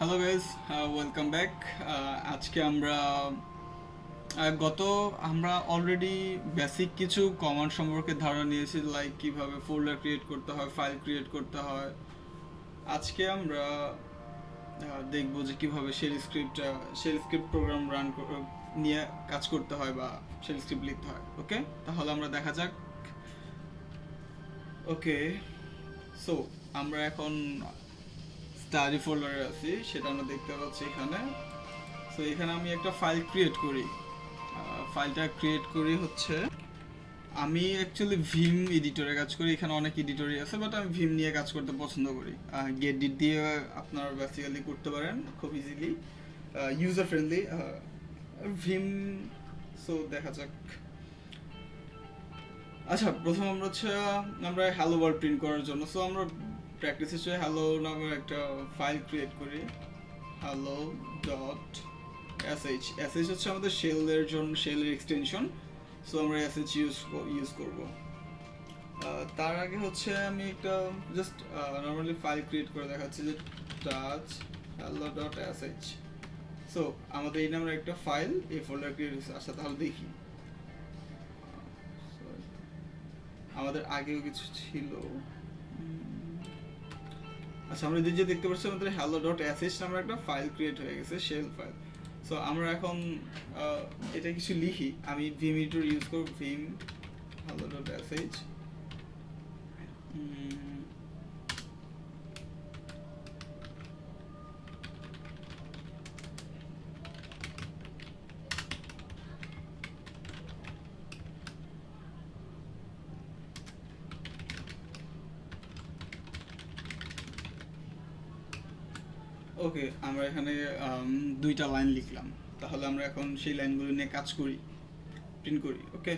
Hello guys, welcome back. আজকে আমরা আমরা অলরেডি বেসিক কিছু কমান্ড সম্পর্কে ধারণা নিয়েছি, লাইক কিভাবে ফোল্ডার ক্রিয়েট করতে হয়, ফাইল ক্রিয়েট করতে হয়। আজকে আমরা দেখব যে কিভাবে শেল স্ক্রিপ্ট প্রোগ্রাম নিয়ে কাজ করতে হয় বা শেল স্ক্রিপ্ট লিখতে হয়। ওকে, তাহলে আমরা দেখা যাক। ওকে, সো আমরা এখন স্টাডি ফোল্ডারে আছি, সেটা আমরা দেখতে পাচ্ছি এখানে। সো এখানে আমি একটা ফাইল ক্রিয়েট করি। ফাইলটা ক্রিয়েট করি হচ্ছে, আমি অ্যাকচুয়ালি ভিম এডিটরে কাজ করি। এখানে অনেক এডিটরই আছে, বাট আমি ভিম নিয়ে কাজ করতে পছন্দ করি। গেটডিট দিয়ে আপনারা বেসিক্যালি করতে পারেন খুব ইজিলি, ইউজার ফ্রেন্ডলি ভিম। সো দেখা যাক। আচ্ছা, প্রথম আমরা হ্যালো ওয়ার্ল্ড প্রিন্ট করার জন্য আমরা প্র্যাকটিস হিসেবে হ্যালো নামের একটা ফাইল ক্রিয়েট করি। হ্যালো ডট sh হচ্ছে আমাদের শেলের জন্য, শেলের এক্সটেনশন। সো আমরা sh ইউজ করব। তার আগে আমি একটা জাস্ট নর্মালি ফাইল ক্রিয়েট করে দেখাচ্ছি যে touch hello dot sh। So আমাদের এই নামের একটা ফাইল, এই ফোল্ডার ক্রিয়েট হয়েছে। আচ্ছা, তাহলে দেখি আমাদের আগেও কিছু ছিল। আচ্ছা, আমরা যে দেখতে পাচ্ছি আমাদের hello ডট sh নামের একটা ফাইল ক্রিয়েট হয়ে গেছে, শেল ফাইল। সো আমরা এখন এটা কিছু লিখি। আমি ভিম এডিটর ইউজ করব, ভিম hello ডট sh। ওকে, আমরা এখানে দুইটা লাইন লিখলাম। তাহলে আমরা এখন সেই লাইনগুলো নিয়ে কাজ করি, প্রিন্ট করি। ওকে,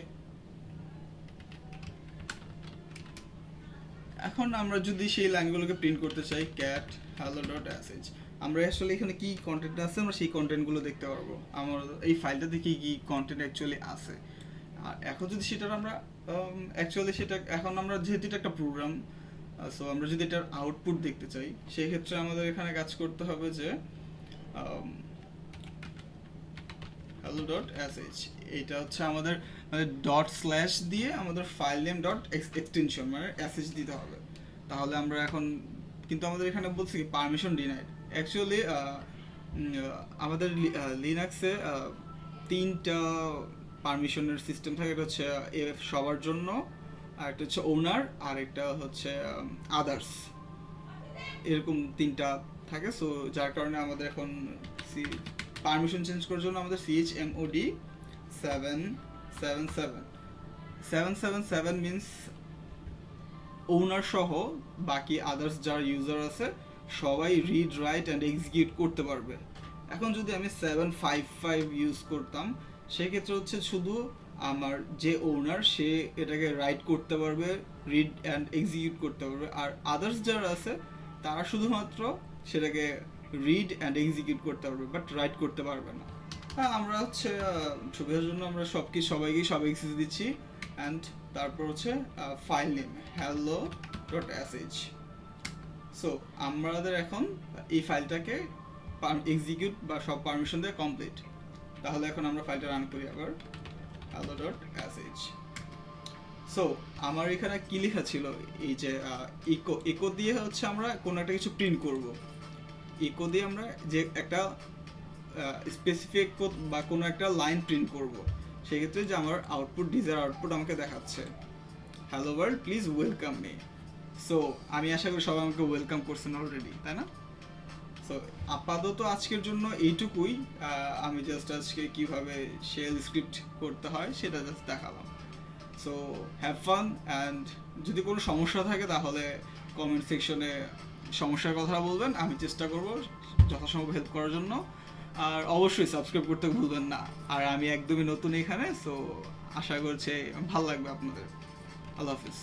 এখন আমরা যদি সেই লাইনগুলোকে প্রিন্ট করতে চাই, ক্যাট hello ডট sh, আমরা আসলে এখানে কি কন্টেন্ট আছে আমরা সেই কন্টেন্টগুলো দেখতে পারবো। আমার এই ফাইলটাতে কি কি কন্টেন্ট অ্যাকচুয়ালি আছে। আর এখন যদি আমরা এখন আমরা যেহেতু এটা একটা প্রোগ্রাম, সো আমরা যদি এটার আউটপুট দেখতে চাই, সেই ক্ষেত্রে আমাদের এখানে কাজ করতে হবে যে hello ডট sh, এটা হচ্ছে আমাদের মানে ডট স্ল্যাশ দিয়ে আমাদের ফাইল নেম ডট এক্সটেনশন মানে sh দিতে হবে। তাহলে আমরা এখন কিন্তু আমাদের এখানে বলছি কি পারমিশন ডিনাইড। অ্যাকচুয়ালি আমাদের লিনাক্সে তিনটা পারমিশনের সিস্টেম থাকে। এটা হচ্ছে সবার জন্য, আর একটা হচ্ছে ওনার, আর একটা হচ্ছে আদার্স। এরকম তিনটা থাকে। সো যার কারণে আমাদের এখন পারমিশন চেঞ্জ করার জন্য আমাদের chmod 777 মিনস ওনার সহ বাকি আদার্স যারা ইউজার আছে সবাই রিড, রাইট অ্যান্ড এক্সিকিউট করতে পারবে। এখন যদি আমি 755 ইউজ করতাম, সেক্ষেত্রে হচ্ছে শুধু আমার যে ওনার সে এটাকে রাইট করতে পারবে, রিড অ্যান্ড এক্সিকিউট করতে পারবে, আর আদার্স যারা আছে তারা শুধুমাত্র সেটাকে রিড অ্যান্ড এক্সিকিউট করতে পারবে, বাট রাইট করতে পারবে না। আমরা সুবিধার জন্য আমরা সবাইকে সব এক্সেস দিচ্ছি। অ্যান্ড তারপর file name hello dot sh। So আমাদের এখন এই ফাইলটাকে এক্সিকিউট বা সব পারমিশন দিয়ে কমপ্লিট। তাহলে এখন আমরা ফাইলটা রান করি আবার, hello ডট sh। সো আমার এখানে কি লেখা ছিল, এই যে ইকো দিয়ে আমরা কোনো একটা কিছু প্রিন্ট করব। ইকো দিয়ে আমরা যে একটা স্পেসিফিক বা কোনো একটা লাইন প্রিন্ট করব। সেক্ষেত্রে যে আমার ডিজায়ার আউটপুট আমাকে দেখাচ্ছে hello world please welcome me. So আমি আশা করি সবাই আমাকে ওয়েলকাম করছেন অলরেডি, তাই না? সো আপাতত আজকের জন্য এইটুকুই। আমি জাস্ট আজকে কিভাবে শেল স্ক্রিপ্ট করতে হয় সেটা জাস্ট দেখালাম। সো হ্যাভ ফান, অ্যান্ড যদি কোনো সমস্যা থাকে তাহলে কমেন্ট সেকশনে সমস্যার কথা বলবেন, আমি চেষ্টা করব যথাসম্ভব হেল্প করার জন্য। আর অবশ্যই সাবস্ক্রাইব করতে ভুলবেন না। আর আমি একদমই নতুন এখানে, সো আশা করছি ভালো লাগবে আপনাদের। আল্লাহ হাফিজ।